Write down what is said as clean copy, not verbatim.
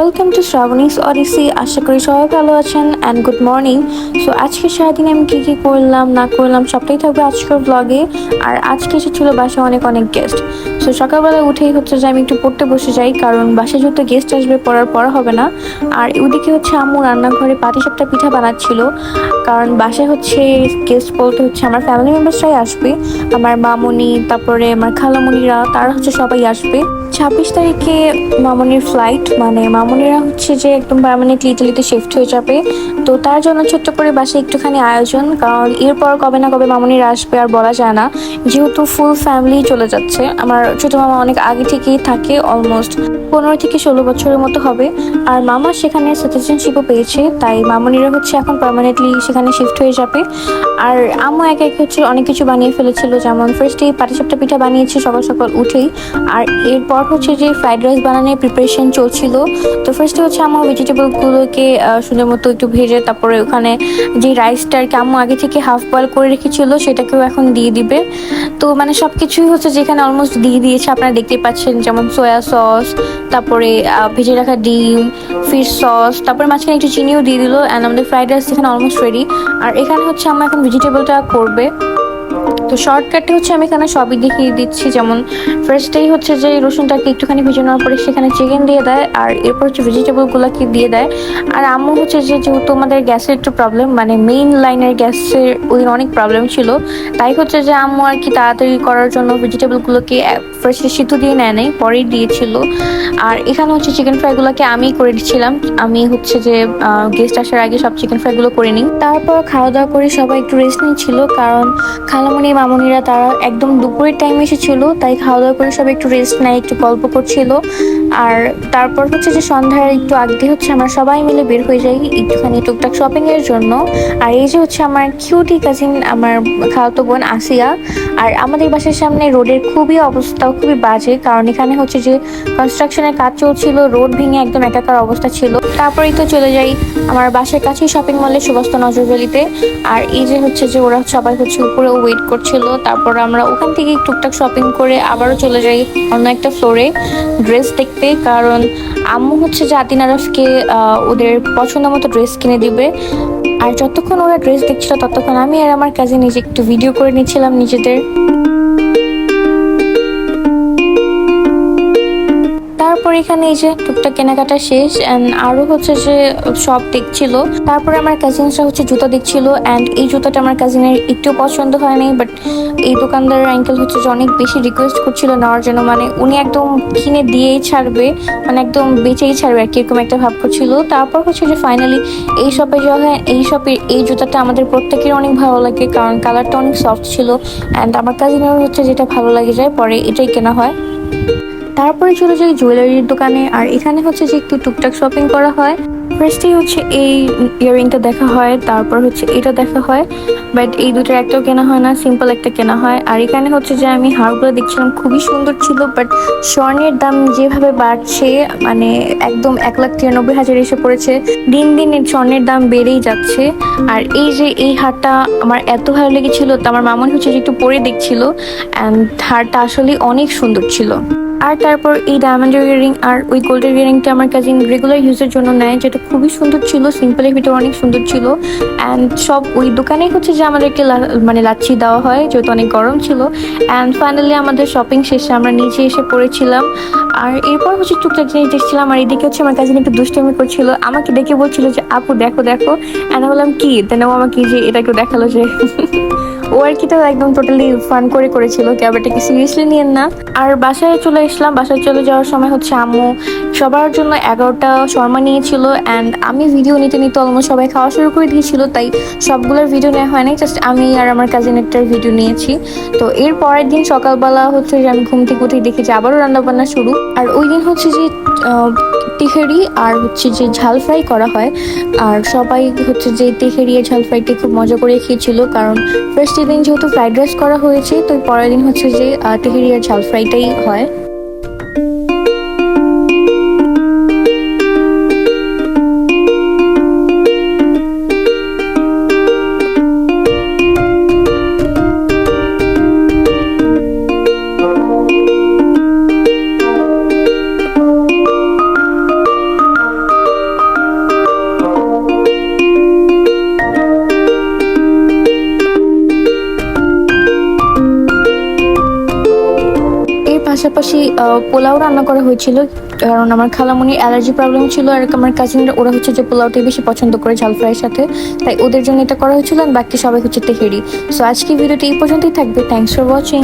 Welcome to Shrabani's odyssey. আশা করি সবাই ভালো আছেন অ্যান্ড গুড মর্নিং। সো আজকে সারাদিন আমি কী কী করলাম না করলাম সবটাই থাকবে আজকের ব্লগে। আর আজকে এসেছিল বাসায় অনেক অনেক গেস্ট। সো সকালবেলা উঠেই হচ্ছে যে আমি একটু পড়তে বসে যাই, কারণ বাসায় যেহেতু গেস্ট আসবে পড়া হবে না। আর ওদিকে হচ্ছে আম্মু রান্নাঘরে পাটিসাপটা পিঠা বানাচ্ছিল, কারণ বাসায় হচ্ছে গেস্ট বলতে হচ্ছে আমার ফ্যামিলি মেম্বার্সরাই আসবে। আমার মামুনি, তারপরে আমার খালামুনিরা, তারা হচ্ছে সবাই আসবে। 26 তারিখে মামুনির ফ্লাইট, মানে মামুনিরা হচ্ছে যে একদম পার্মানেন্টলি ইটালিতে শিফট হয়ে যাবে। তো তার জন্য ছোট্ট করে বাসায় একটুখানি আয়োজন, কারণ এরপর কবে না কবে মামুনিরা আসবে আর বলা যায় না, যেহেতু ফুল ফ্যামিলি চলে যাচ্ছে। আমার ছোট মামা অনেক আগে থেকেই থাকে, অলমোস্ট 15 থেকে 16 বছরের মতো হবে। আর মামা সেখানে সিটিজেনশিপও পেয়েছে, তাই মামুনিরা হচ্ছে এখন পার্মানেন্টলি সেখানে শিফট হয়ে যাবে। আর আম্মু একে একে হচ্ছে অনেক কিছু বানিয়ে ফেলেছিল, যেমন ফার্স্টেই পাটিসাপটা পিঠা বানিয়েছি সকাল সকাল উঠেই। আর এরপর হচ্ছে যে ফ্রাইড রাইস বানানোর প্রিপারেশন চলছিল। তো ফার্স্টে হচ্ছে আম্মু ভেজিটেবলগুলোকে সুন্দর মতো একটু ভেজে, তারপরে ওখানে যে রাইসটা আর কি আম্মু আগে থেকে হাফ বয়েল করে রেখেছিল সেটাকেও এখন দিয়ে দিবে। তো মানে সব কিছুই হচ্ছে যেখানে অলমোস্ট দিয়ে দিয়েছে, আপনারা দেখতে পাচ্ছেন, যেমন সয়া সস, তারপরে ভেজে রাখা ডিম, ফিশ সস, তারপরে মাঝখানে একটু চিনিও দিয়ে দিল। অ্যান্ড আমাদের ফ্রাইড রাইস এখানে অলমোস্ট রেডি। আর এখানে হচ্ছে আমরা এখন ভেজিটেবলটা করবে। তো শর্টকাটে হচ্ছে আমি এখানে সবই দেখিয়ে দিচ্ছি, যেমন ফার্স্টেই হচ্ছে যে রসুনটাকে একটুখানি ভেজে নেওয়ার পরে সেখানে চিকেন দিয়ে দেয়, আর এরপর হচ্ছে ভেজিটেবলগুলোকে দিয়ে দেয়। আর আম্মু হচ্ছে যে যেহেতু আমাদের গ্যাসের একটু প্রবলেম, মানে মেইন লাইনের গ্যাসের ওই অনেক প্রবলেম ছিল, তাই হচ্ছে যে আম্মু আর কি তাড়াতাড়ি করার জন্য ভেজিটেবলগুলোকে ফার্স্টে সিদ্ধ দিয়ে নেয় নাই, পরেই দিয়েছিল। আর এখানে হচ্ছে চিকেন ফ্রাইগুলোকে আমি করে দিচ্ছিলাম। আমি হচ্ছে যে গেস্ট আসার আগে সব চিকেন ফ্রাইগুলো করে নিই। তারপর খাওয়া দাওয়া করে সবাই একটু রেস্ট নিচ্ছিল, কারণ খালামণি মামুনিরা তারা একদম দুপুরের টাইম এসেছিল, তাই খাওয়া দাওয়া করে সবাই একটু রেস্ট নেয়, একটু গল্প করছিল। আর তারপর হচ্ছে যে সন্ধ্যার একটু আগে হচ্ছে আমরা সবাই মিলে বের হয়ে যাই একটুখানি টুকটাক শপিং এর জন্য। আর এই যে হচ্ছে আমার কিউটি কাজিন, আমার খালাতো বোন আসিয়া। আর আমাদের বাসার সামনে রোডের খুবই অবস্থা খুবই বাজে, কারণ এখানে হচ্ছে যে কনস্ট্রাকশনের কাজ চলছিল, রোড ভেঙে একদম একাকার অবস্থা ছিল। তারপরেই তো চলে যাই আমার বাসার কাছেই শপিং মলে সুবস্তা নজরভ্যালিতে। আর এই যে হচ্ছে যে ওরা সবাই হচ্ছে উপরে ওয়েট করছিল, তারপর আমরা ওখান থেকে টুকটাক শপিং করে আবারও চলে যাই অন্য একটা ফ্লোরে ড্রেস দেখতে, কারণ আম্মু হচ্ছে যে আতিন আরফকে ওদের পছন্দ মতো ড্রেস কিনে দিবে। আর যতক্ষণ ওরা ড্রেস দেখছিল ততক্ষণ আমি আর আমার কাজিন নিজে একটু ভিডিও করে নিচ্ছিলাম নিজেদের। তারপর এখানে এই যে টুকটাক কেনাকাটা শেষ, অ্যান্ড আরো হচ্ছে যে সব দেখছিল। তারপরে আমার কাজিনসরা হচ্ছে জুতো দেখছিল, অ্যান্ড এই জুতোটা আমার কাজিনের একটু পছন্দ হয় নাই, বাট এই দোকানদারের আঙ্কেল হচ্ছে যে অনেক বেশি রিকোয়েস্ট করছিল নেওয়ার জন্য, মানে উনি একদম কিনে দিয়েই ছাড়বে, মানে একদম বেচেই ছাড়বে আর কি, এরকম একটা ভাব করছিল। তারপর হচ্ছে যে ফাইনালি এই শপে যাওয়া হয়। এই শপের এই জুতাটা আমাদের প্রত্যেকের অনেক ভালো লাগে, কারণ কালারটা অনেক সফট ছিল, অ্যান্ড আমার কাজিনের হচ্ছে যেটা ভালো লাগে যায় পরে এটাই কেনা হয়। তারপরে চলে যাই জুয়েলারির দোকানে, আর এখানে হচ্ছে যে একটু টুকটাক শপিং করা হয়। ফার্স্টেই হচ্ছে এই ইয়াররিংটা দেখা হয়, তারপর হচ্ছে এটা দেখা হয়, বাট এই দুটোর একটাও কেনা হয় না, সিম্পল একটা কেনা হয়। আর এখানে হচ্ছে যে আমি হারগুলো দেখছিলাম, খুবই সুন্দর ছিল, বাট স্বর্ণের দাম যেভাবে বাড়ছে, মানে একদম 1,93,000 এসে পড়েছে। দিন দিন এই স্বর্ণের দাম বেড়েই যাচ্ছে। আর এই যে এই হারটা আমার এত ভালো লেগেছিল, তো আমার মামুন হচ্ছে যে একটু পরে দেখছিল, অ্যান্ড হারটা আসলে অনেক সুন্দর ছিল। আর তারপর এই ডায়মন্ডের ইয়ারিং আর ওই গোল্ডের ইয়ারিংটা আমার কাজিন রেগুলার ইউজের জন্য নেয়, যেটা খুবই সুন্দর ছিল, সিম্পলের ভিতরে অনেক সুন্দর ছিল। অ্যান্ড সব ওই দোকানেই হচ্ছে যে আমাদেরকে মানে লাচ্ছি দেওয়া হয়, যেহেতু অনেক গরম ছিল। অ্যান্ড ফাইনালি আমাদের শপিং শেষে আমরা নিচে এসে পড়েছিলাম। আর এরপর হচ্ছে টুকটাক জিনিস দেখছিলাম। আর এদিকে হচ্ছে আমার কাজিন একটু দুষ্টামি করছিল, আমাকে দেখে বলছিল যে আপু দেখো দেখো, অ্যান্ড বললাম কি, দেন ও আমাকে যে এটাকে দেখালো যে ও আর কি, তো একদম টোটালি ফান করে করেছিল, ব্যাপারটাকে সিরিয়াসলি নিয়েন না। আর বাসায় চলে আসলাম। বাসায় চলে যাওয়ার সময় হচ্ছে আম্মু সবার জন্য 11টা শর্মা নিয়েছিল, অ্যান্ড আমি ভিডিও নিতে নিতে অলমোস্ট সবাই খাওয়া শুরু করে দিয়েছিল, তাই সবগুলোর ভিডিও নেওয়া হয় নাই, জাস্ট আমি আর আমার কাজিনেরটার ভিডিও নিয়েছি। তো এর পরের দিন সকালবেলা হচ্ছে যে আমি ঘুম থেকে উঠেই দেখি যে আবারও রান্নাবান্না শুরু। আর ওই দিন হচ্ছে যে তেহারি আর হচ্ছে যে ঝাল ফ্রাই করা হয়। আর সবাই হচ্ছে যে তেহারি আর ঝাল ফ্রাইটি খুব মজা করে খেয়েছিল, কারণ ফার্স্ট দিন যেহেতু ফ্রাইড রাইস করা হয়েছে, তো পরের দিন হচ্ছে যে তেহারি আর ঝাল ফ্রাইটাই হয়। পাশাপাশি পোলাও রান্না করা হয়েছিল, কারণ আমার খালামণির অ্যালার্জি প্রবলেম ছিল আর আমার কাজিনরা ওরা হচ্ছে যে পোলাওটাই বেশি পছন্দ করে ঝাল ফ্রাইয়ের সাথে, তাই ওদের জন্য এটা করা হয়েছিল আর বাকি সবাই হচ্ছে তেহেরি। সো আজকে ভিডিওটি এই পর্যন্তই থাকবে। Thanks for watching.